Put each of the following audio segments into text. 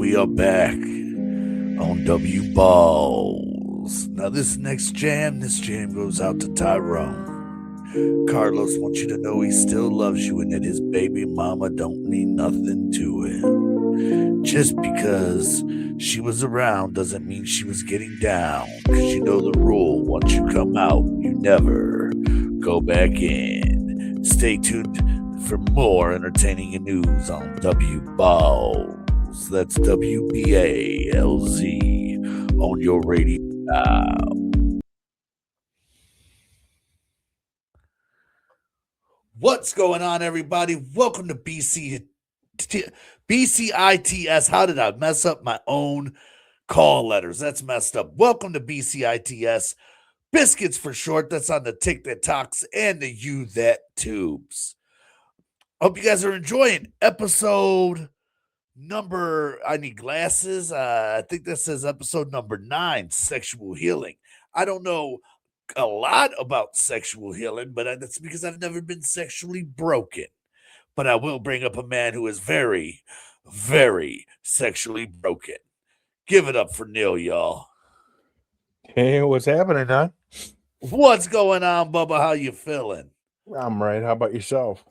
we are back on W Balls. Now, this jam goes out to Tyrone. Carlos wants you to know he still loves you and that his baby mama don't mean nothing to him. Just because she was around doesn't mean she was getting down. Because you know the rule: once you come out, you never go back in. Stay tuned for more entertaining news on W Balls. That's WBALZ on your radio now. What's going on, everybody? Welcome to BCITS. How did I mess up my own call letters? That's messed up. Welcome to BCITS. Bcits for short. That's on the Tick That Talks and the You That Tubes. Hope you guys are enjoying episode number, I need glasses. I think this says episode number 9, sexual healing. I don't know a lot about sexual healing, but that's because I've never been sexually broken. But I will bring up a man who is very, very sexually broken. Give it up for Neil, y'all. Hey, what's happening, huh? What's going on, Bubba? How you feeling? I'm right. How about yourself?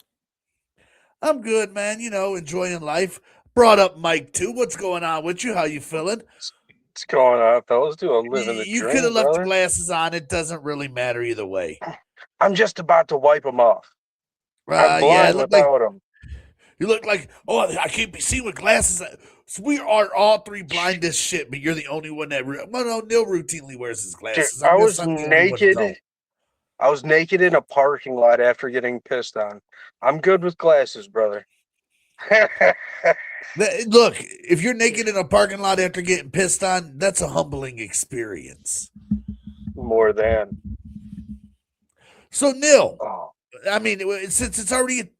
I'm good, man. You know, enjoying life. Brought up Mike, too. What's going on with you? How you feeling? What's going on, fellas? Living the You dream, could have left brother. the glasses on. It doesn't really matter either way. I'm just about to wipe them off. I'm blind without them. You look like, I can't be seen with glasses. So we are all three blind as shit, but you're the only one that... no, Neil routinely wears his glasses. Dude, I was naked. I was naked in a parking lot after getting pissed on. I'm good with glasses, brother. Look, if you're naked in a parking lot after getting pissed on, that's a humbling experience. More than. So, Neil, I mean, since it's already...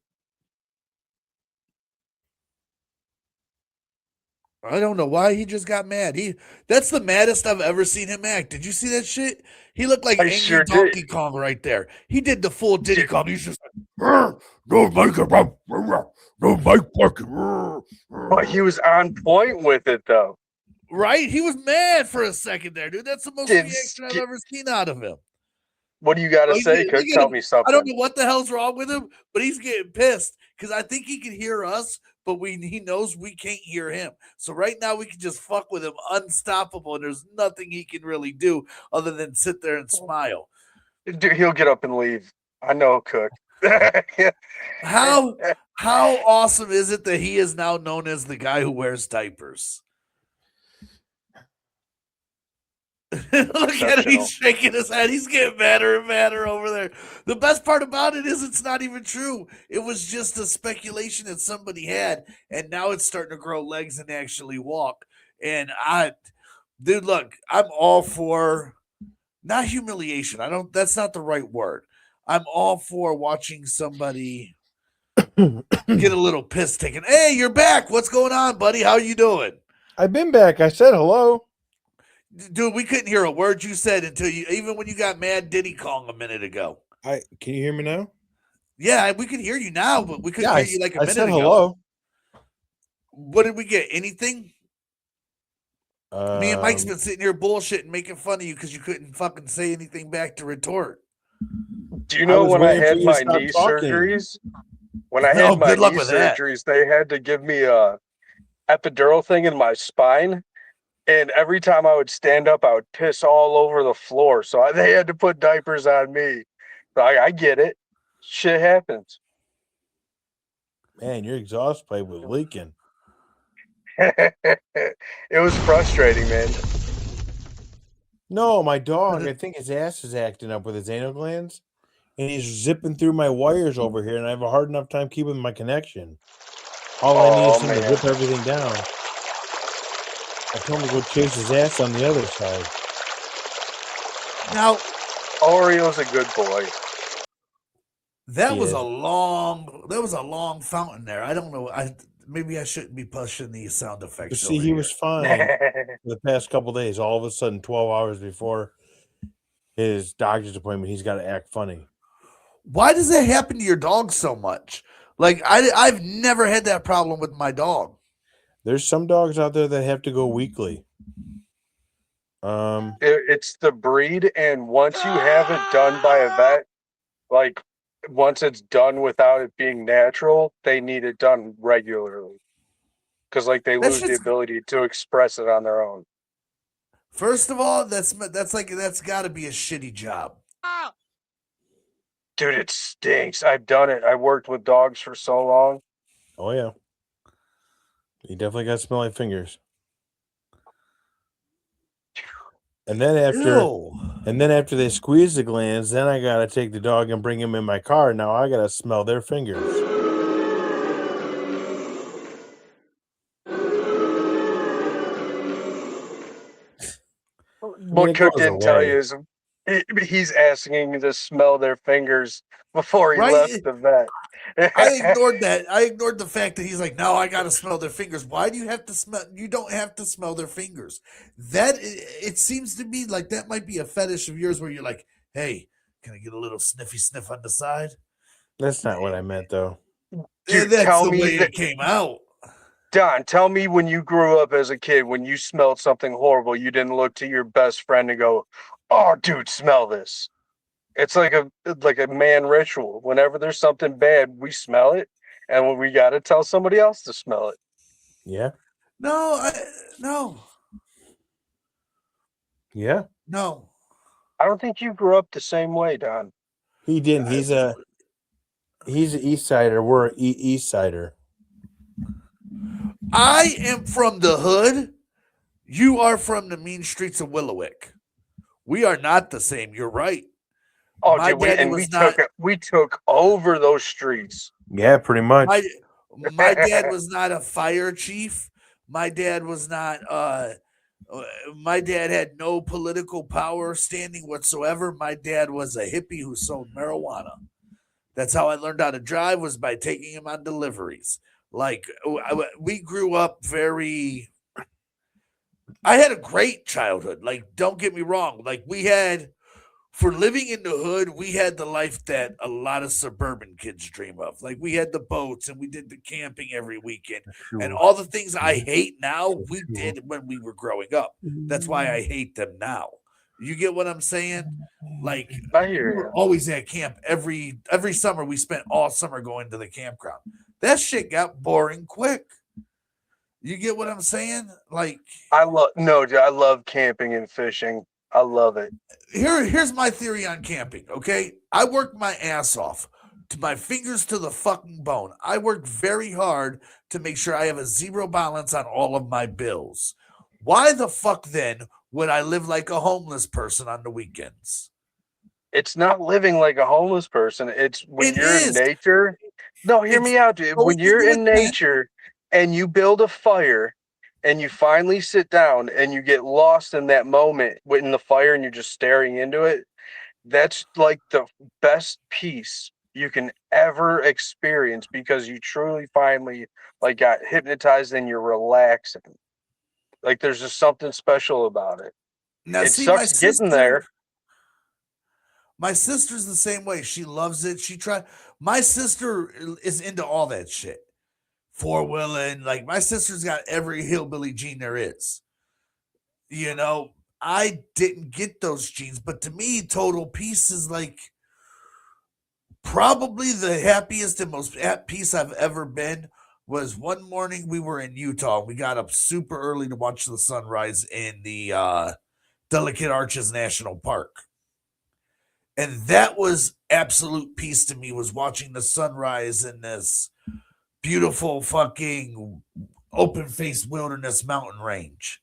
I don't know why he just got mad. That's the maddest I've ever seen him act. Did you see that shit? He looked like angry Donkey Kong right there. He did the full Diddy Kong. He's just like, no Mike, no Mike Bucket. But he was on point with it, though. Right? He was mad for a second there, dude. That's the most reaction I've ever seen out of him. What do you got to say? Could tell me something. I don't know what the hell's wrong with him, but he's getting pissed because I think he can hear us, but he knows we can't hear him. So right now we can just fuck with him unstoppable, and there's nothing he can really do other than sit there and smile. Dude, he'll get up and leave. I know, Cook. How awesome is it that he is now known as the guy who wears diapers? Look at him, he's shaking his head. He's getting madder and madder over there. The best part about it is it's not even true. It was just a speculation that somebody had, and now it's starting to grow legs and actually walk. And dude, look, I'm all for not humiliation. That's not the right word. I'm all for watching somebody get a little piss taken. Hey, you're back. What's going on, buddy? How you doing? I've been back. I said hello. Dude, we couldn't hear a word you said even when you got mad Diddy Kong a minute ago. Can you hear me now? Yeah, we can hear you now, but we couldn't hear you like a minute ago. I said hello. What did we get? Anything? Me and Mike's been sitting here bullshitting, making fun of you because you couldn't fucking say anything back to retort. Do you know when I had my knee surgeries? When I had my knee surgeries, they had to give me a epidural thing in my spine. And every time I would stand up, I would piss all over the floor. So they had to put diapers on me. So I get it. Shit happens. Man, your exhaust pipe was leaking. It was frustrating, man. No, my dog, I think his ass is acting up with his anal glands. And he's zipping through my wires over here. And I have a hard enough time keeping my connection. All I need is him to rip everything down. I told him to go chase his ass on the other side. Now, Oreo's a good boy. That was a long fountain there. I don't know. Maybe I shouldn't be pushing these sound effects. See, he was fine for the past couple of days. All of a sudden, 12 hours before his doctor's appointment, he's got to act funny. Why does that happen to your dog so much? Like, I've never had that problem with my dog. There's some dogs out there that have to go weekly. It's the breed, and once you have it done by a vet, like once it's done without it being natural, they need it done regularly because like they lose the ability to express it on their own. First of all, that's got to be a shitty job. Dude, it stinks. I've done it. I worked with dogs for so long. Oh yeah, you definitely got smelly fingers. And then after they squeeze the glands, then I gotta take the dog and bring him in my car. Now I gotta smell their fingers. What Cook didn't tell you is he's asking you to smell their fingers before he left the vet. I ignored that. I ignored the fact that he's like, no, I got to smell their fingers. Why do you have to smell? You don't have to smell their fingers. It seems to me like that might be a fetish of yours where you're like, hey, can I get a little sniffy sniff on the side? That's not what I meant, though. Dude, that's the way it came out. Don, tell me when you grew up as a kid, when you smelled something horrible, you didn't look to your best friend and go, oh, dude, smell this. It's like a man ritual. Whenever there's something bad, we smell it, and we got to tell somebody else to smell it. Yeah. No. Yeah. No. I don't think you grew up the same way, Don. He didn't. He's an East Sider. We're an East Sider. I am from the hood. You are from the mean streets of Willowick. We are not the same. You're right. Oh, we took over those streets. Yeah, pretty much. My dad was not a fire chief. My dad was not. My dad had no political power standing whatsoever. My dad was a hippie who sold marijuana. That's how I learned how to drive, was by taking him on deliveries. Like, we grew up very. I had a great childhood. Like, don't get me wrong. Like, for living in the hood, we had the life that a lot of suburban kids dream of. Like, we had the boats and we did the camping every weekend. Sure. And all the things I hate now, we did when we were growing up. That's why I hate them now. You get what I'm saying? Like, we were always at camp every summer. We spent all summer going to the campground. That shit got boring quick. You get what I'm saying? Like, I love camping and fishing. I love it. Here's my theory on camping, okay? I work my ass off, to my fingers to the fucking bone. I work very hard to make sure I have a zero balance on all of my bills. Why the fuck then would I live like a homeless person on the weekends? It's not living like a homeless person. It's when you're in nature. No, hear me out, dude. When you're in nature and you build a fire and you finally sit down and you get lost in that moment in the fire and you're just staring into it, that's like the best peace you can ever experience, because you truly finally like got hypnotized and you're relaxing. Like, there's just something special about it. Now, it sucks getting there. My sister's the same way. She loves it. My sister is into all that shit. Four-wheeling. Like, my sister's got every hillbilly gene there is. You know, I didn't get those genes, but to me, total peace is like probably the happiest and most at peace I've ever been. Was one morning we were in Utah. We got up super early to watch the sunrise in the Delicate Arches National Park. And that was absolute peace to me, was watching the sunrise in this beautiful fucking open-faced wilderness mountain range.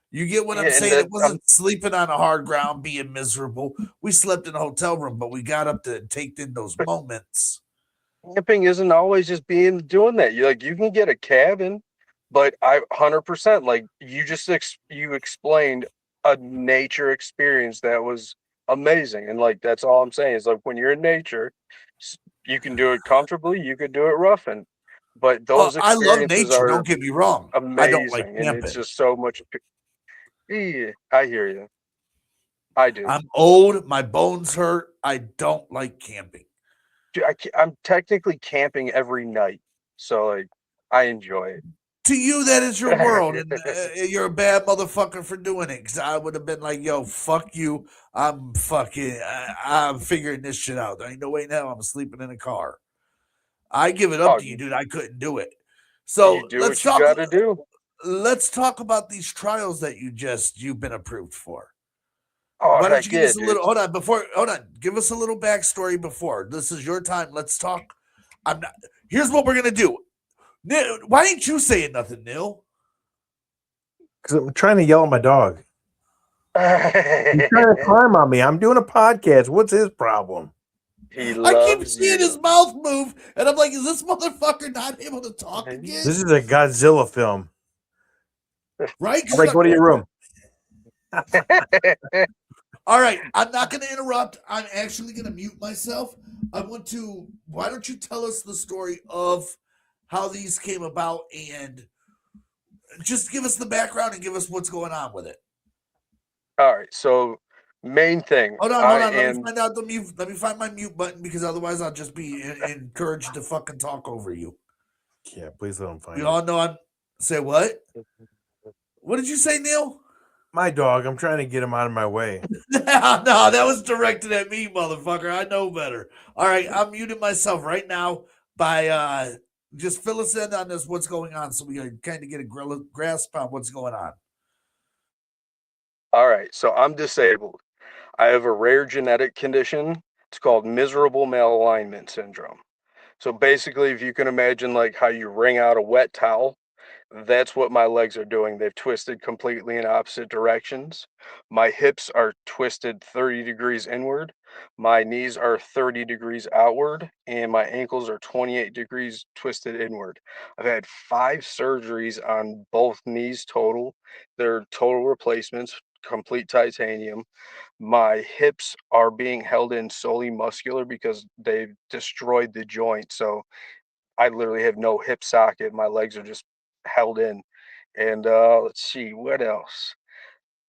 You get what I'm saying? It wasn't sleeping on a hard ground, being miserable. We slept in a hotel room, but we got up to take in those moments. Camping isn't always just doing that. You can get a cabin, but 100% like you explained a nature experience that was amazing. And like, that's all I'm saying is, like, when you're in nature, you can do it comfortably, you could do it roughing, but those experiences, I love nature, don't get me wrong. Amazing. I don't like camping. And it's just so much. Yeah, I hear you. I do. I'm old, my bones hurt. I don't like camping. Dude, I'm technically camping every night, so like, I enjoy it. to you, that is your world, and you're a bad motherfucker for doing it. Because I would have been like, "Yo, fuck you. I'm figuring this shit out. There ain't no way now I'm sleeping in a car." I give it up to you, dude. I couldn't do it. So you do what you got to do. Let's talk about these trials that you've been approved for. Oh, why don't you give us a little? Hold on. Give us a little backstory before. This is your time. Let's talk. Here's what we're gonna do. Why ain't you saying nothing, Neil? Because I'm trying to yell at my dog. He's trying to climb on me. I'm doing a podcast. What's his problem? I keep seeing his mouth move, and I'm like, is this motherfucker not able to talk again? This is a Godzilla film. Right? All right, go to your room. All right, I'm not going to interrupt. I'm actually going to mute myself. Why don't you tell us the story of how these came about and just give us the background and give us what's going on with it. All right, so main thing. Hold on. Let me find my mute button, because otherwise I'll just be encouraged to fucking talk over you. Yeah, please let him find it. You all know I'm... Say what? What did you say, Neil? My dog. I'm trying to get him out of my way. No, that was directed at me, motherfucker. I know better. All right, I'm muting myself right now by just fill us in on this, what's going on, so we can kind of get a grasp on what's going on. All right, so I'm disabled. I have a rare genetic condition. It's called miserable malalignment syndrome. So basically, if you can imagine like how you wring out a wet towel, that's what my legs are doing. They've twisted completely in opposite directions. My hips are twisted 30 degrees inward. My knees are 30 degrees outward, and my ankles are 28 degrees twisted inward. I've had 5 surgeries on both knees total. They're total replacements, complete titanium. My hips are being held in solely muscular because they've destroyed the joint. So I literally have no hip socket. My legs are just held in. And let's see, what else?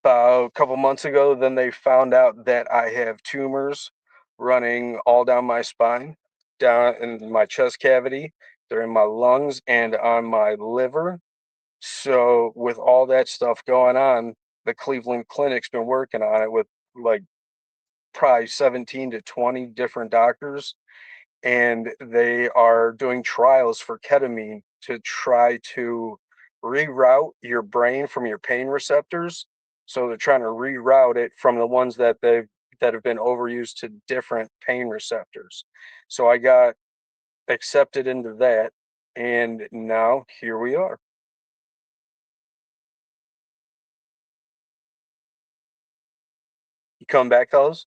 A couple months ago, then they found out that I have tumors running all down my spine, down in my chest cavity. They're in my lungs and on my liver. So with all that stuff going on, the Cleveland Clinic's been working on it with like probably 17 to 20 different doctors, and they are doing trials for ketamine to try to reroute your brain from your pain receptors. So they're trying to reroute it from the ones that have been overused to different pain receptors. So I got accepted into that, and now here we are. You come back, fellas?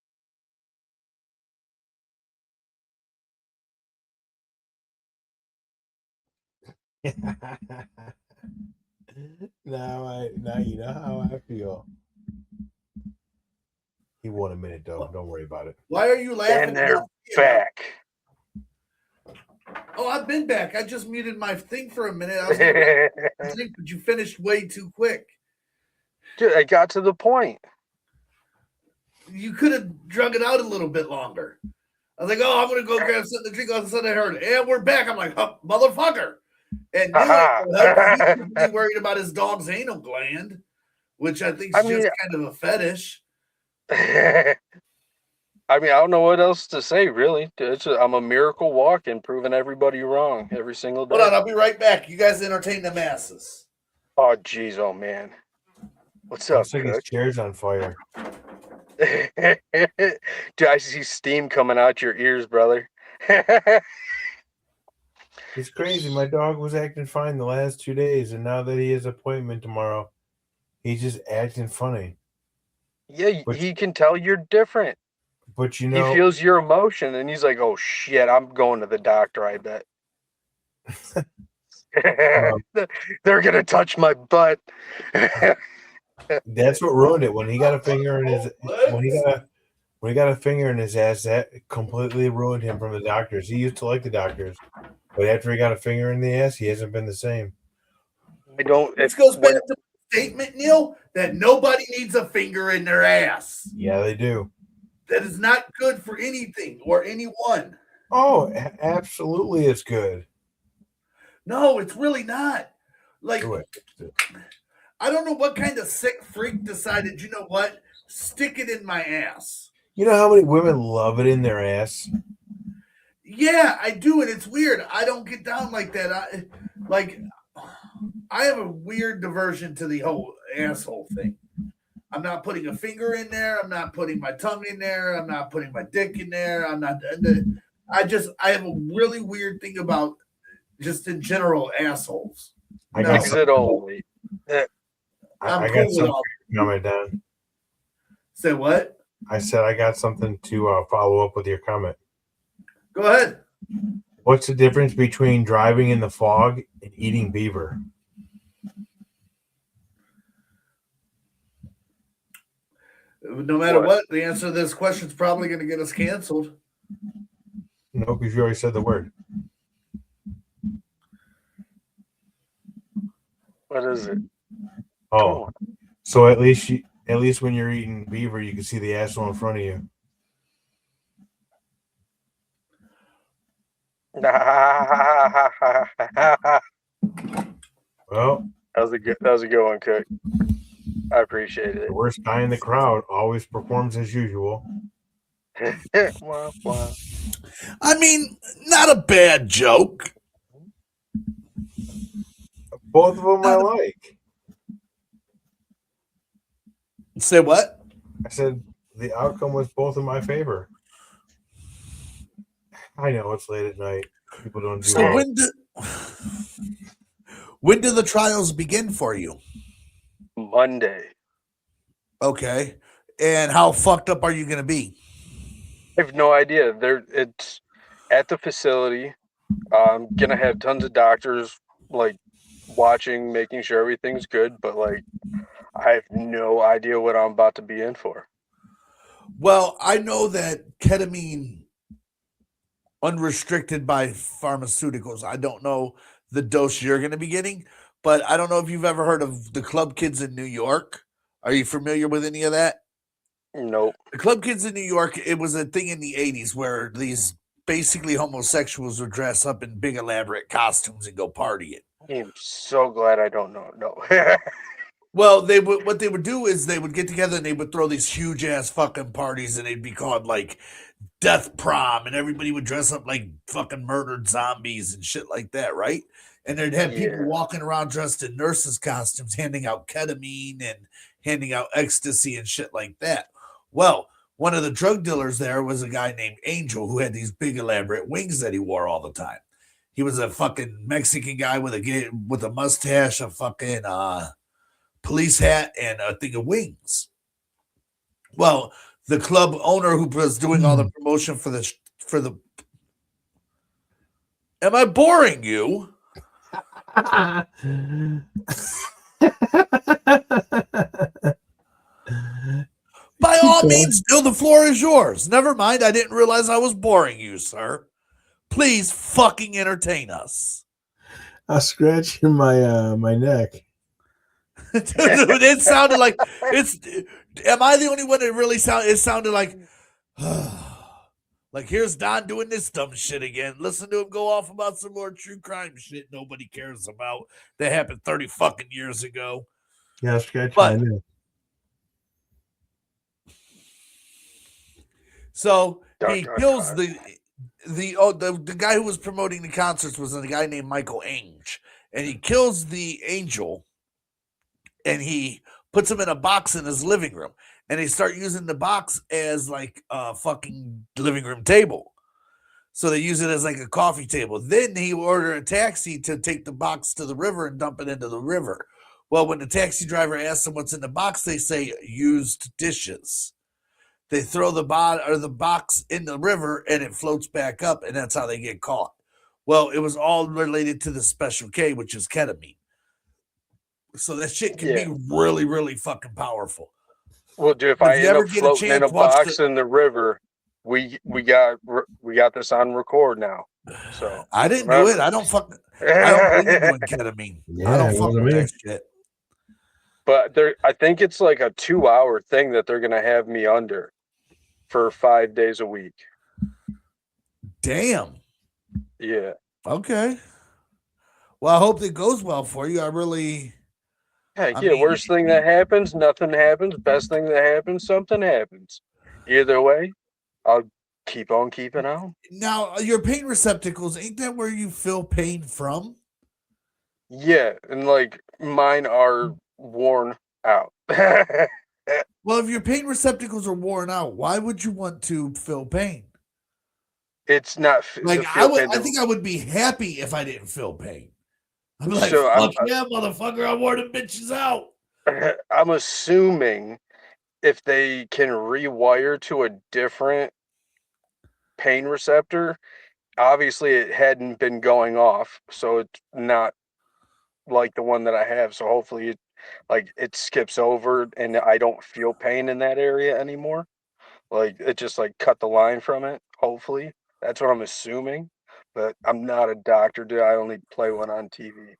Now you know how I feel. He won a minute though. Don't worry about it. Why are you laughing? And they're back. Oh, I've been back. I just muted my thing for a minute. I was but you finished way too quick. Dude, I got to the point. You could have drug it out a little bit longer. I was like, oh, I'm going to go grab something to drink. All of a sudden I heard, and we're back. I'm like, oh, motherfucker. And Neil he's worried about his dog's anal gland, which I think is just kind of a fetish. I mean, I don't know what else to say, really. I'm a miracle walking, proving everybody wrong every single day. Hold on, I'll be right back. You guys entertain the masses. Oh, geez, oh, man. What's up, Cook? His chair's on fire. Dude, I see steam coming out your ears, brother. It's crazy. My dog was acting fine the last 2 days, and now that he has an appointment tomorrow, he's just acting funny. Yeah, he can tell you're different. But you know, he feels your emotion, and he's like, "Oh shit, I'm going to the doctor." I bet. They're gonna touch my butt. That's what ruined it. When he got a finger in his when he got a finger in his ass, that completely ruined him from the doctors. He used to like the doctors, but after he got a finger in the ass, he hasn't been the same. This goes back to the statement, Neil, that nobody needs a finger in their ass. Yeah, they do. That is not good for anything or anyone. Oh, absolutely, it's good. No, it's really not. Like, I don't know what kind of sick freak decided, you know what? Stick it in my ass. You know how many women love it in their ass? Yeah, I do, and it's weird. I don't get down like that. I have a weird diversion to the whole asshole thing. I'm not putting a finger in there. I'm not putting my tongue in there. I'm not putting my dick in there. I'm not. I have a really weird thing about just in general assholes. Exit only. I got something to comment down. Say what? I said I got something to follow up with your comment. Go ahead. What's the difference between driving in the fog and eating beaver? No matter what, the answer to this question is probably going to get us canceled. No, because you already said the word. What is it? Oh, so at least when you're eating beaver, you can see the asshole in front of you. Well, that was a good one, Cook. I appreciate it. The worst guy in the crowd always performs as usual. I mean, not a bad joke. Both of them I like. Say what? I said the outcome was both in my favor. I know it's late at night. People don't do so when do the trials begin for you? Monday. Okay. And how fucked up are you going to be? I have no idea. It's at the facility. I'm going to have tons of doctors like watching, making sure everything's good, but like I have no idea what I'm about to be in for. Well, I know that ketamine unrestricted by pharmaceuticals. I don't know the dose you're going to be getting, but I don't know if you've ever heard of the Club Kids in New York. Are you familiar with any of that? Nope. The Club Kids in New York, it was a thing in the 80s where these basically homosexuals would dress up in big elaborate costumes and go partying. I'm so glad I don't know. No. Well, what they would do is they would get together and they would throw these huge ass fucking parties, and they'd be called like Death Prom, and everybody would dress up like fucking murdered zombies and shit like that, right? And they'd have people walking around dressed in nurses' costumes, handing out ketamine and handing out ecstasy and shit like that. Well, one of the drug dealers there was a guy named Angel who had these big elaborate wings that he wore all the time. He was a fucking Mexican guy with a mustache, a fucking police hat, and a thing of wings. Well, the club owner who was doing all the promotion for the Am I boring you? By all means, Bill, the floor is yours. Never mind, I didn't realize I was boring you, sir. Please fucking entertain us. I'm scratching my neck. It sounded like am I the only one that really it sounded like like here's Don doing this dumb shit again. Listen to him go off about some more true crime shit nobody cares about that happened 30 fucking years ago. Yeah, scratching my neck. So he kills the guy who was promoting the concerts was a guy named Michael Ainge, and he kills the angel, and he puts him in a box in his living room, and they start using the box as like a fucking living room table. So they use it as like a coffee table. Then he ordered a taxi to take the box to the river and dump it into the river. Well, when the taxi driver asks them what's in the box, they say used dishes. They throw the box in the river and it floats back up, and that's how they get caught. Well, it was all related to the Special K, which is ketamine. So that shit can be really, really fucking powerful. Well, dude, if I end up floating in a box in the river, we got this on record now. So I didn't do it. I don't believe in ketamine. Yeah, I don't fuck with that shit. But I think it's like a 2-hour thing that they're gonna have me under for 5 days a week. Damn. Yeah. Okay. Well, I hope it goes well for you. Heck yeah, worst thing that happens, nothing happens. Best thing that happens, something happens. Either way, I'll keep on keeping on. Now, your pain receptacles, ain't that where you feel pain from? Yeah, and like mine are worn out. Well, if your pain receptacles are worn out, why would you want to feel pain? It's not like I think I would be happy if I didn't feel pain. I'm like, so fuck yeah, motherfucker! I wore them bitches out. I'm assuming if they can rewire to a different pain receptor, obviously it hadn't been going off, so it's not like the one that I have. So hopefully it skips over and I don't feel pain in that area anymore. Like it just like cut the line from it. Hopefully that's what I'm assuming, but I'm not a doctor. I only play one on TV.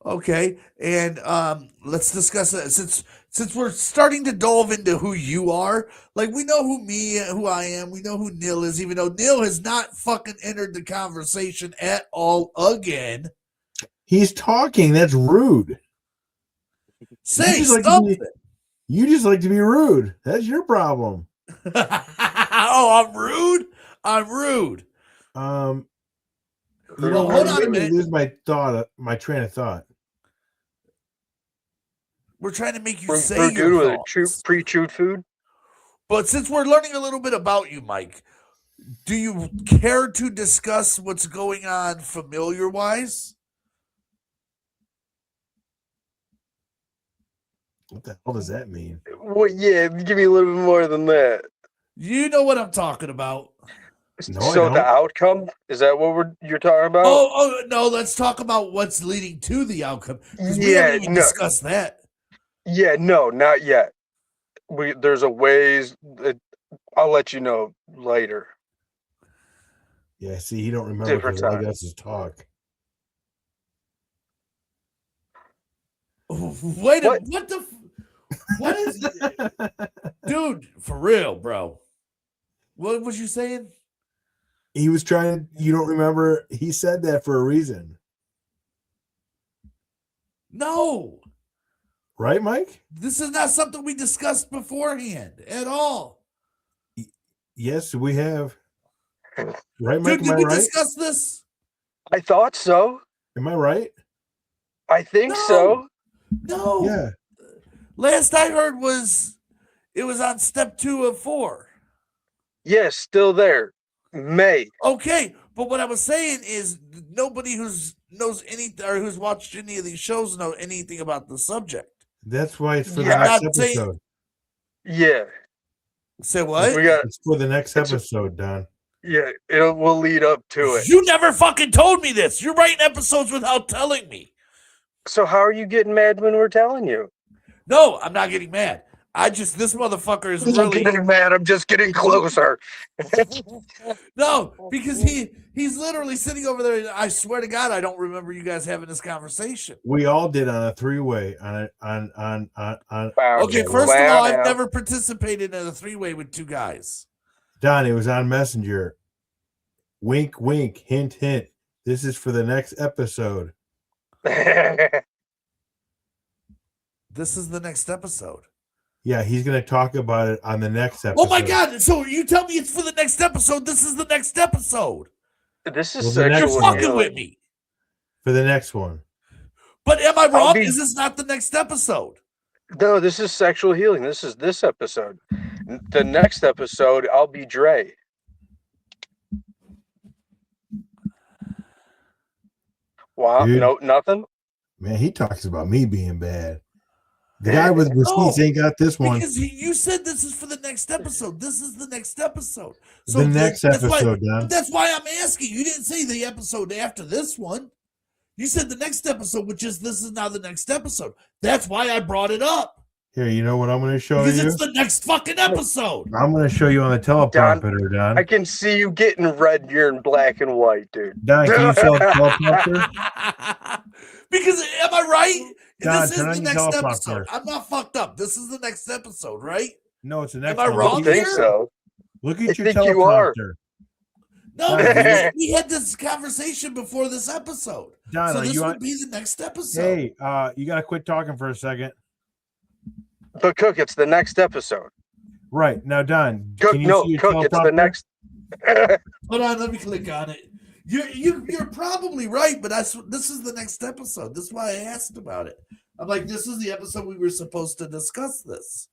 Okay, and let's discuss it since we're starting to delve into who you are. Like we know who I am. We know who Neil is, even though Neil has not fucking entered the conversation at all again. He's talking. That's rude. Say something. You just like to be rude. That's your problem. Oh, I'm rude. I'm rude. You know, hold on a minute. Lose my train of thought. We're trying to make you say your thoughts. Pre-chewed food. But since we're learning a little bit about you, Mike, do you care to discuss what's going on familiar-wise? What the hell does that mean? Well, yeah, give me a little bit more than that. You know what I'm talking about. No, so the outcome, is that what you're talking about? Oh no, let's talk about what's leading to the outcome. We haven't even discussed that. Yeah, no, not yet. There's a ways that I'll let you know later. Yeah, see, he don't remember because all he does is talk. Wait a minute, what is dude, for real, bro? What was you saying? He was trying. You don't remember? He said that for a reason. No. Right, Mike? This is not something we discussed beforehand at all. Yes, we have. Right, Mike? Dude, did we discuss this? I thought so. Am I right? I think so. No. Yeah. Last I heard it was on step 2 of 4. Yes, still there. May. Okay, but what I was saying is nobody knows anything or who's watched any of these shows know anything about the subject. That's why it's for the next episode. Yeah. Say what? It's for the next episode, Don. Yeah, we'll lead up to it. You never fucking told me this. You're writing episodes without telling me. So how are you getting mad when we're telling you? No, I'm not getting mad. This motherfucker is really getting mad. I'm just getting closer. No, because he's literally sitting over there. I swear to God, I don't remember you guys having this conversation. We all did on a 3-way on. Okay, first of all, I've never participated in a 3-way with 2 guys. Don, it was on Messenger. Wink, wink, hint, hint. This is for the next episode. This is the next episode. Yeah, he's going to talk about it on the next episode. Oh my God! So you tell me it's for the next episode. This is the next episode. This is you're fucking with me. For the next one. But am I wrong? Is this not the next episode? No, this is sexual healing. This is this episode. The next episode, I'll be Dre. Wow, dude, no, nothing. Man, he talks about me being bad. The guy with receipts ain't got this one. Because you said this is for the next episode. This is the next episode. So the next episode, Don. That's why I'm asking. You didn't say the episode after this one. You said the next episode, which is this is now the next episode. That's why I brought it up. Here, you know what I'm going to show because you? Because it's the next fucking episode. I'm going to show you on the teleprompter, Don. I can see you getting red. You're in black and white, dude. Don, can you show the teleprompter? Because, am I right? Don, this is the next episode. I'm not fucked up. This is the next episode, right? No, it's the next one. Am I wrong? I think so. Look at your teleprompter. No, we had this conversation before this episode. Don, so this would be the next episode. Hey, you got to quit talking for a second. But Cook, it's the next episode. Right. Now, Don, Cook, can you see your Cook, it's the next. Hold on, let me click on it. You're probably right, but this is the next episode. This is why I asked about it. I'm like, this is the episode we were supposed to discuss this.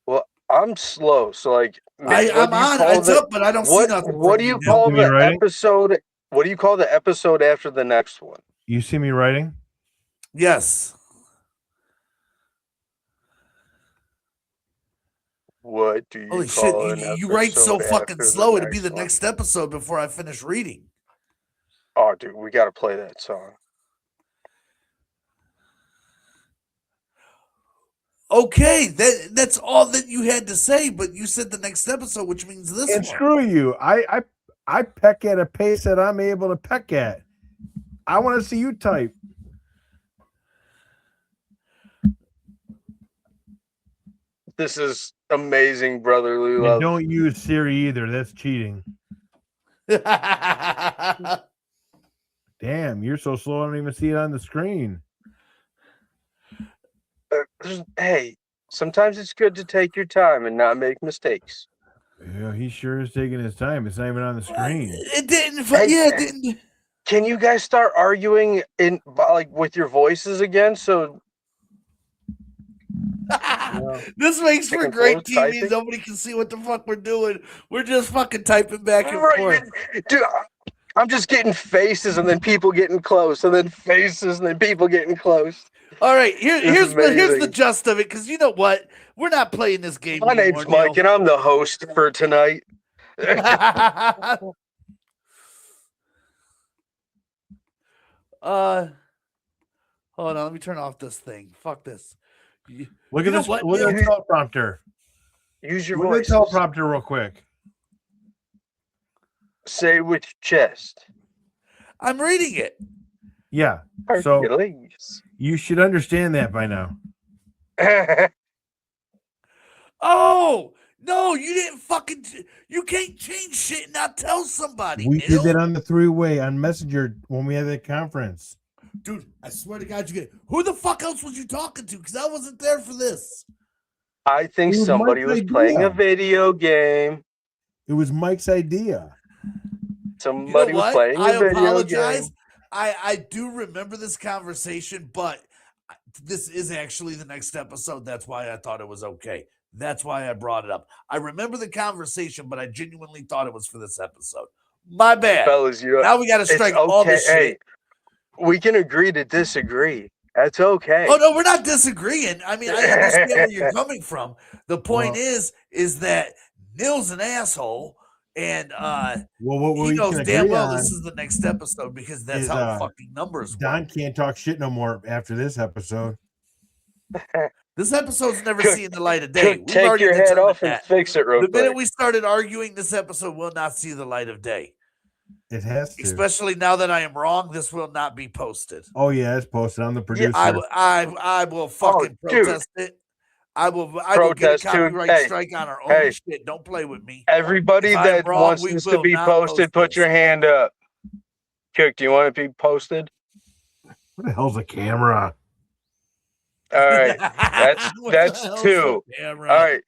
Well, I'm slow, so like I'm on. It's up, but I don't see nothing. What do you call the episode? What do you call the episode after the next one? You see me writing? Yes. What do you Holy call shit, you write so fucking slow, it'd be the next episode before I finish reading. Oh, dude, we got to play that song. Okay, that's all that you had to say, but you said the next episode, which means this one. Screw you. I peck at a pace that I'm able to peck at. I want to see you type. This is amazing, brotherly love. And don't use Siri either. That's cheating. Damn, you're so slow I don't even see it on the screen. Hey, sometimes it's good to take your time and not make mistakes. Yeah, he sure is taking his time. It's not even on the screen. It didn't. It didn't. Can you guys start arguing with your voices again? So this makes for great TV. Typing. Nobody can see what the fuck we're doing. We're just fucking typing back and forth. Dude, I'm just getting faces and then people getting close, and then faces and then people getting close. All right, here's the gist of it, because you know what? We're not playing this game My name's Mike, and I'm the host for tonight. Hold on, let me turn off this thing. Fuck this. Look at this. Look at the teleprompter. Use your voice. Look at the teleprompter real quick. Say with your chest. I'm reading it. Yeah. So you should understand that by now. Oh no, you didn't fucking. You can't change shit and not tell somebody. We did that on the three-way on Messenger when we had that conference. Dude, I swear to God, you get. Who the fuck else was you talking to? Because I wasn't there for this. I think somebody was playing a video game. It was Mike's idea. Somebody was playing a video game. I do remember this conversation, but this is actually the next episode. That's why I thought it was okay. That's why I brought it up. I remember the conversation, but I genuinely thought it was for this episode. My bad. Fellas, now we got to strike all this shit. Hey, we can agree to disagree. That's okay. Oh, no, we're not disagreeing. I mean, I understand where you're coming from. The point is that Neil's an asshole. And he knows damn well this is the next episode because that's how fucking numbers work. Don can't talk shit no more after this episode. This episode's never seen the light of day. We've take your head off and fix it real quick. The minute we started arguing, this episode will not see the light of day. It has to. Especially now that I am wrong, this will not be posted. Oh yeah, it's posted. I'm the producer. Yeah, I will fucking protest it. I will get a copyright strike on our own shit. Don't play with me. Everybody that wants this to be posted, put your hand up. Cook, do you want it to be posted? What the hell's a camera? All right. That's two. All right.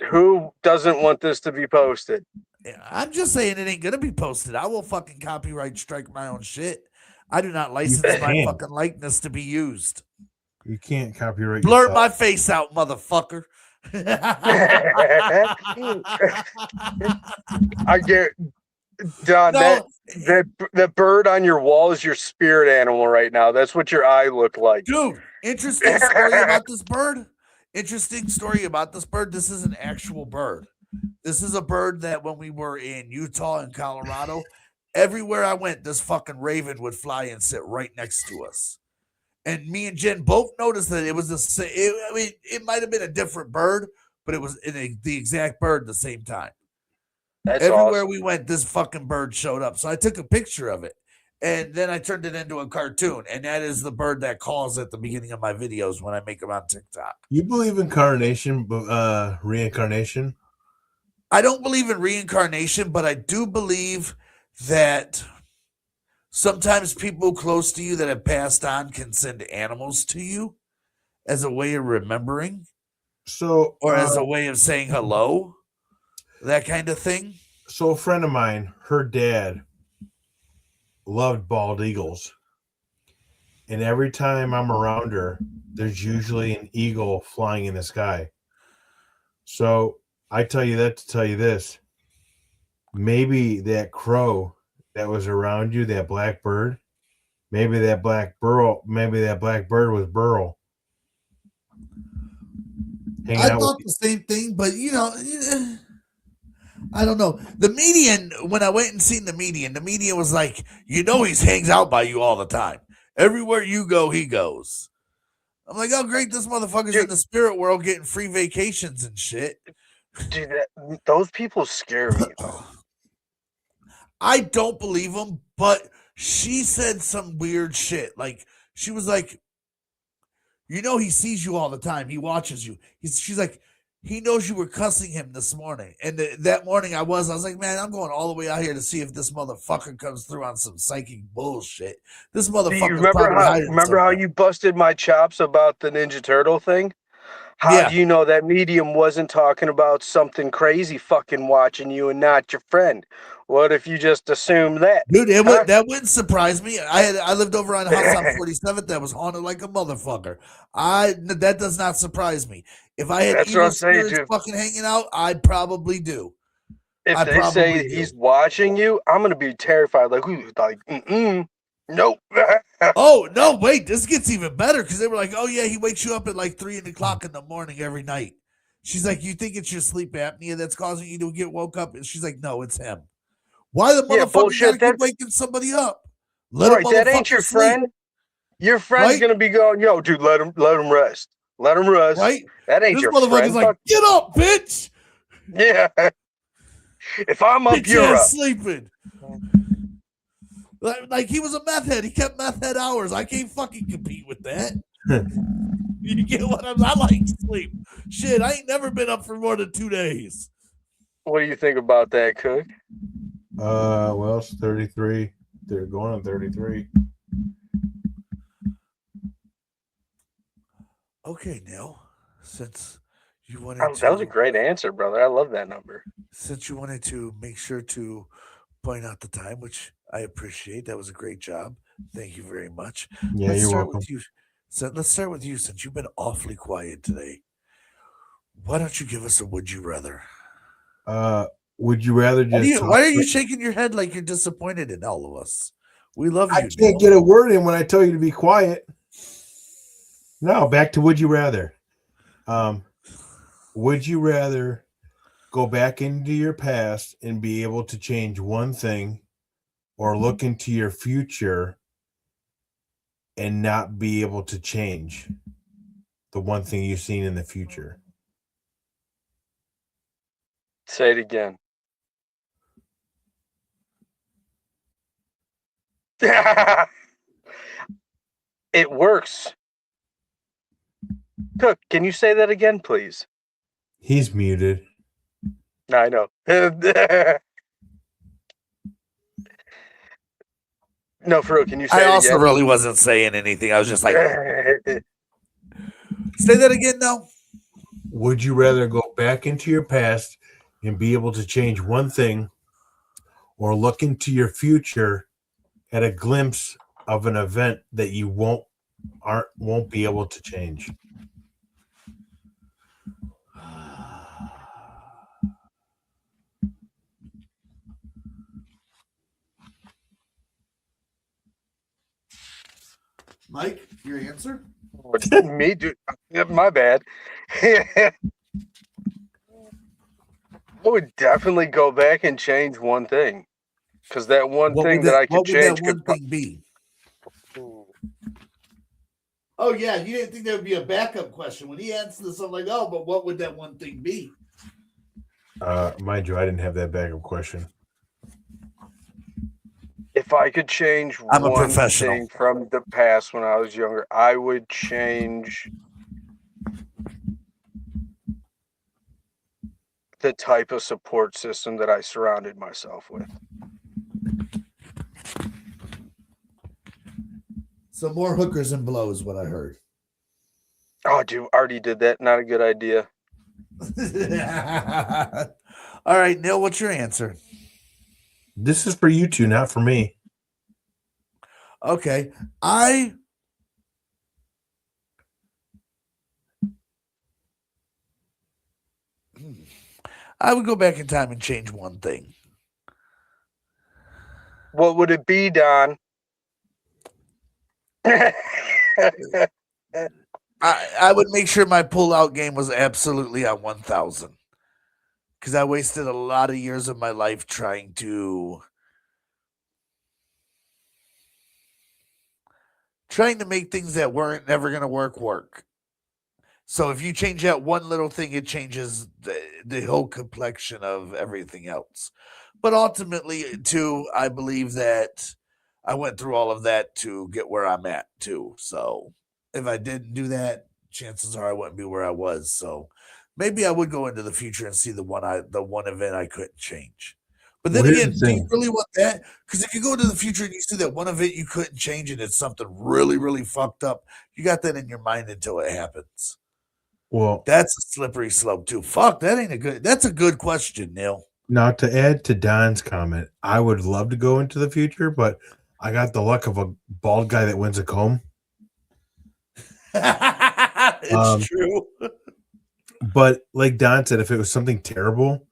Who doesn't want this to be posted? I'm just saying it ain't gonna be posted. I will fucking copyright strike my own shit. I do not license my fucking likeness to be used. You can't copyright. Blur my face out, motherfucker. I get Don. That bird on your wall is your spirit animal right now. That's what your eye looked like, dude. Interesting story about this bird. Interesting story about this bird. This is an actual bird. This is a bird that when we were in Utah and Colorado, everywhere I went, this fucking raven would fly and sit right next to us. And me and Jen both noticed that it was it might have been a different bird, but it was the exact bird at the same time. That's everywhere awesome. We went, this fucking bird showed up. So I took a picture of it, and then I turned it into a cartoon. And that is the bird that calls at the beginning of my videos when I make them on TikTok. You believe in reincarnation? I don't believe in reincarnation, but I do believe that sometimes people close to you that have passed on can send animals to you as a way of remembering. So, or as a way of saying hello, that kind of thing. So a friend of mine, her dad loved bald eagles. And every time I'm around her, there's usually an eagle flying in the sky. So I tell you that to tell you this. Maybe that crow that was around you, that black bird, maybe that black bird was Burl. I thought the same thing, but I don't know. The median, when I went and seen the median was like, he hangs out by you all the time. Everywhere you go, he goes. I'm like, oh, great, this motherfucker's in the spirit world getting free vacations and shit. Dude, those people scare me, though. I don't believe them, but she said some weird shit. Like, she was like, he sees you all the time. He watches you. She's like, he knows you were cussing him this morning. And that morning I was like, man, I'm going all the way out here to see if this motherfucker comes through on some psychic bullshit. This motherfucker. Remember how you busted my chops about the Ninja Turtle thing? How do you know that medium wasn't talking about something crazy fucking watching you and not your friend? What if you just assume that? Dude, that wouldn't surprise me. I lived over on house on 47th that was haunted like a motherfucker. That does not surprise me. If I had evil spirits fucking hanging out, I'd probably do. If they say he's watching you, I'm gonna be terrified. Nope. Oh no! Wait, this gets even better because they were like, "Oh yeah, he wakes you up at like 3 o'clock in the morning every night." She's like, "You think it's your sleep apnea that's causing you to get woke up?" And she's like, "No, it's him." Why the motherfucker gotta keep waking somebody up? That ain't your friend. Your friend's gonna be going, "Yo, dude, let him rest. Let him rest." Right? That ain't your friend. This motherfucker's like, "Get up, bitch!" Yeah. If I'm up, you're up. Sleeping. Like he was a meth head. He kept meth head hours. I can't fucking compete with that. You get what I like sleep. Shit, I ain't never been up for more than 2 days. What do you think about that, Cook? Well, it's 33. They're going on 33. Okay, Neil. Since you wanted that was a great answer, brother. I love that number. Since you wanted to make sure to point out the time, which I appreciate. That was a great job. Thank you very much. Yeah, you're welcome. So let's start with you since you've been awfully quiet today. Why don't you give us a would you rather? Would you rather just why are you shaking your head like you're disappointed in all of us? We love you. I can't get a word in when I tell you to be quiet. No, back to would you rather. Would you rather go back into your past and be able to change one thing, or look into your future and not be able to change the one thing you've seen in the future? Say it again. It works. Cook, can you say that again, please? He's muted. I know. No, for real, can you say it again? I also really wasn't saying anything. I was just like, say that again now. Would you rather go back into your past and be able to change one thing, or look into your future at a glimpse of an event that you won't be able to change? Mike, your answer? Me, dude. My bad. I would definitely go back and change one thing, because that one thing that I could change could be. Oh yeah, you didn't think there would be a backup question when he answered this. I'm like, oh, but what would that one thing be? Mind you, I didn't have that backup question. If I could change one thing from the past when I was younger, I would change the type of support system that I surrounded myself with. So more hookers and blows, what I heard. Oh, dude, already did that. Not a good idea. All right, Neil, what's your answer? This is for you two, not for me. Okay. I would go back in time and change one thing. What would it be, Don? I would make sure my pull-out game was absolutely at 1,000. Because I wasted a lot of years of my life trying to make things that weren't never going to work. So if you change that one little thing, it changes the whole complexion of everything else. But ultimately, too, I believe that I went through all of that to get where I'm at, too. So if I didn't do that, chances are I wouldn't be where I was. So maybe I would go into the future and see the one event I couldn't change. But then again, do you really want that? Because if you go into the future and you see that one event you couldn't change and it's something really, really fucked up, you got that in your mind until it happens. Well, that's a slippery slope too. Fuck, that's a good question, Neil. Now, to add to Don's comment, I would love to go into the future, but I got the luck of a bald guy that wins a comb. It's true. But like Don said, if it was something terrible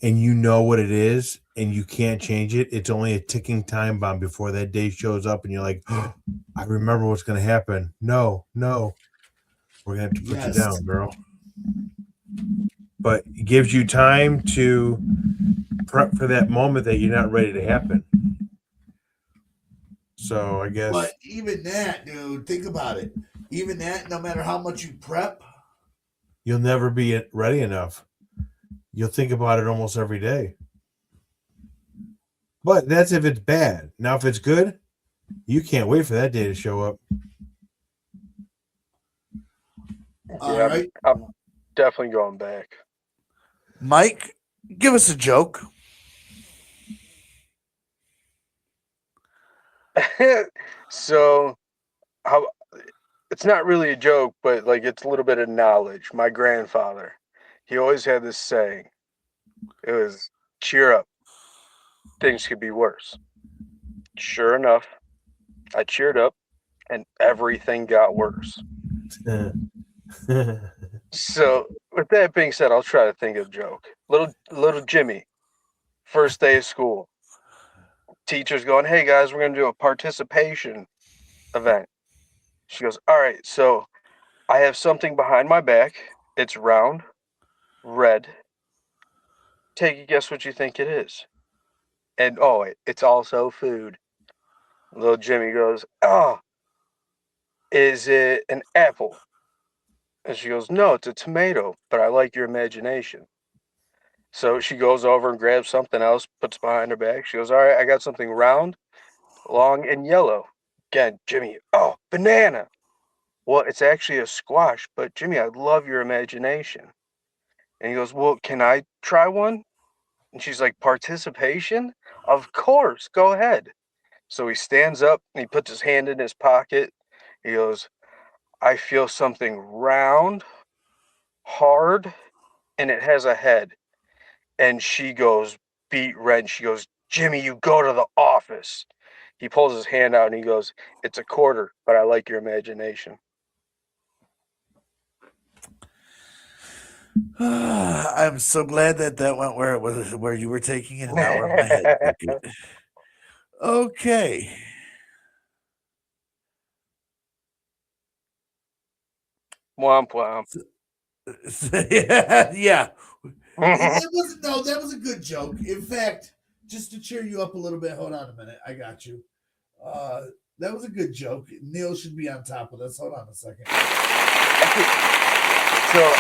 and you know what it is and you can't change it, it's only a ticking time bomb before that day shows up and you're like, oh, I remember what's going to happen. No. We're going to have to put you down, girl. But it gives you time to prep for that moment that you're not ready to happen. So I guess. But even that, dude, think about it. Even that, no matter how much you prep, you'll never be ready enough. You'll think about it almost every day. But that's if it's bad. Now, if it's good, you can't wait for that day to show up. All right. I'm definitely going back. Mike, give us a joke. So, it's not really a joke, but like it's a little bit of knowledge. My grandfather, he always had this saying. It was, cheer up. Things could be worse. Sure enough, I cheered up and everything got worse. So, with that being said, I'll try to think of a joke. Little Jimmy, first day of school. Teacher's going, hey guys, we're going to do a participation event. She goes, all right, so I have something behind my back. It's round, red. Take a guess what you think it is. And it's also food. Little Jimmy goes, oh, is it an apple? And she goes, no, it's a tomato, but I like your imagination. So she goes over and grabs something else, puts behind her back. She goes, all right, I got something round, long, and yellow. Again, Jimmy, oh, banana. Well, it's actually a squash, but Jimmy, I love your imagination. And he goes, well, can I try one? And she's like, participation? Of course, go ahead. So he stands up and he puts his hand in his pocket. He goes, I feel something round, hard, and it has a head. And she goes, beat red. She goes, Jimmy, you go to the office. He pulls his hand out and he goes, it's a quarter, but I like your imagination. I'm so glad that went where it was, where you were taking it, and not where my head took it. Okay. Womp womp. Yeah. That was a good joke. In fact, just to cheer you up a little bit, hold on a minute. I got you. That was a good joke. Neil should be on top of this. Hold on a second. So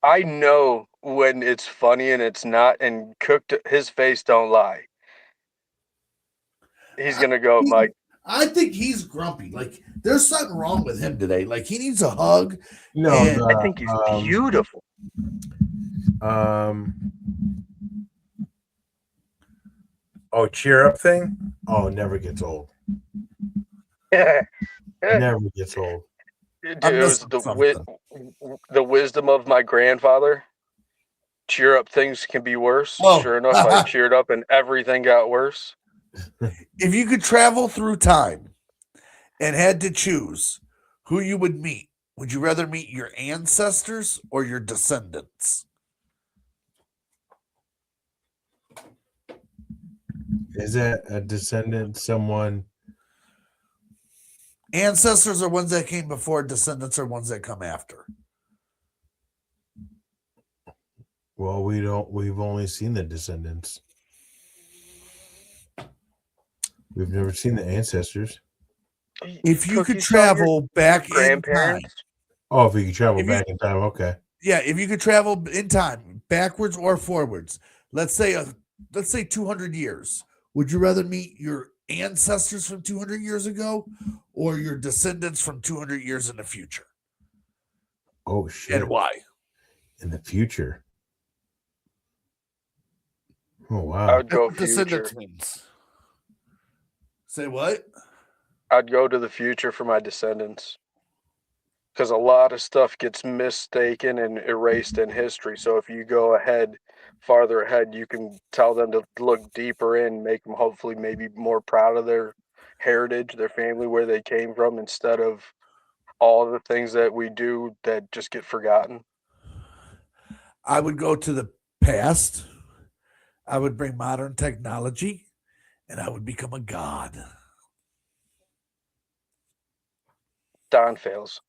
I know when it's funny and it's not, and his face don't lie. He's gonna go, Mike. I think he's grumpy. Like there's something wrong with him today. Like he needs a hug. No, I think he's beautiful. Oh, cheer up thing? Oh, it never gets old. Never gets old. Dude, it was the wisdom of my grandfather. Cheer up, things can be worse. Oh. Sure enough, I cheered up and everything got worse. If you could travel through time and had to choose who you would meet, would you rather meet your ancestors or your descendants? Is that a descendant, someone? Ancestors are ones that came before, descendants are ones that come after. Well, we've only seen the descendants. We've never seen the ancestors. If you could travel back in time. Oh, if you could travel back in time, okay. Yeah, if you could travel in time, backwards or forwards, let's say 200 years, would you rather meet your ancestors from 200 years ago or your descendants from 200 years in the future? Oh, shit. And why? In the future. Oh, wow. I would go future. Say what? I'd go to the future for my descendants. Because a lot of stuff gets mistaken and erased in history. So if you go farther ahead, you can tell them to look deeper in, make them hopefully maybe more proud of their heritage, their family, where they came from, instead of all the things that we do that just get forgotten. I would go to the past. I would bring modern technology, and I would become a god. Don fails.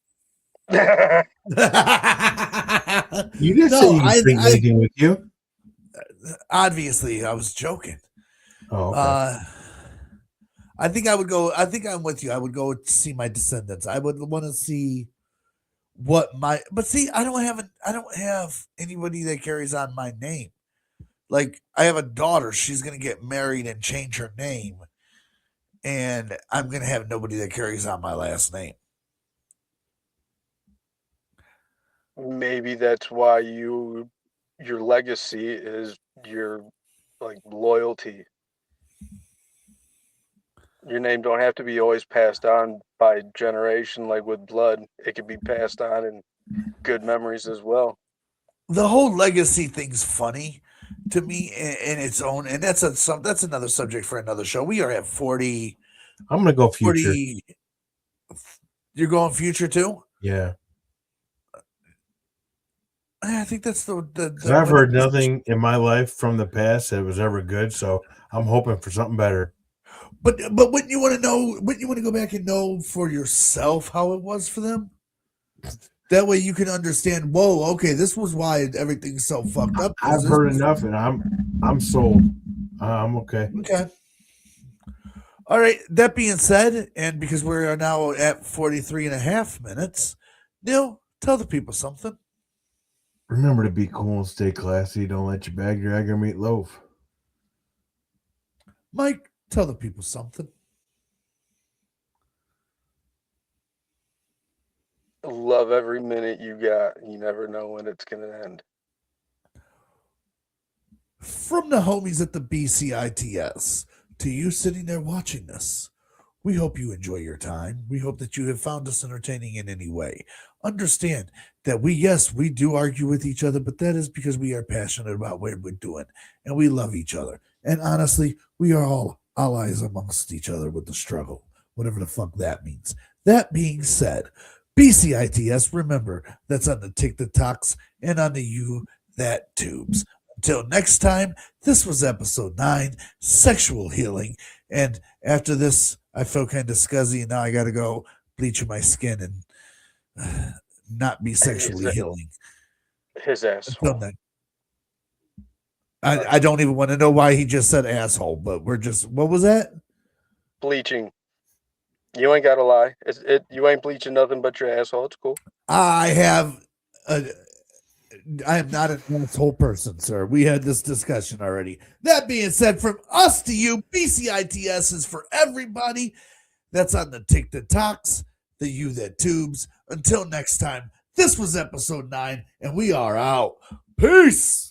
You didn't say you could bring anything with you. Obviously, I was joking. Oh, okay. I think I would go. I think I'm with you. I would go see my descendants. I would want to see but see, I don't have anybody that carries on my name. Like, I have a daughter. She's going to get married and change her name, and I'm going to have nobody that carries on my last name. Maybe that's why your legacy is your loyalty. Your name don't have to be always passed on by generation like with blood. It can be passed on in good memories as well. The whole legacy thing's funny to me in its own, and that's another subject for another show. We are at 40. I'm gonna go future. 40, you're going future too? Yeah. I think that's the I've heard nothing in my life from the past that was ever good, so I'm hoping for something better. But wouldn't you want to know? Wouldn't you want to go back and know for yourself how it was for them? That way you can understand. Whoa, okay, this was why everything's so fucked up. I've heard enough, and I'm sold. I'm okay. Okay. All right. That being said, and because we are now at 43 and a half minutes, Neil, tell the people something. Remember to be cool and stay classy. Don't let your bag drag or meat loaf. Mike, tell the people something. Love every minute you got. You never know when it's going to end. From the homies at the Bcits to you sitting there watching this, we hope you enjoy your time. We hope that you have found us entertaining in any way. Understand that we do argue with each other, but that is because we are passionate about what we're doing and we love each other. And honestly, we are all allies amongst each other with the struggle, whatever the fuck that means. That being said, BCITS, remember, that's on the TikToks and on the You That Tubes. Until next time, this was episode 9, Sexual Healing. And after this, I feel kind of scuzzy, and now I got to go bleach my skin and not be sexually healing. His asshole. I don't even want to know why he just said asshole, but what was that? Bleaching. You ain't got to lie. You ain't bleaching nothing but your asshole. It's cool. I am not an asshole person, sir. We had this discussion already. That being said, from us to you, BCITS is for everybody. That's on the TikToks, the You That Tubes. Until next time, this was episode 9, and we are out. Peace.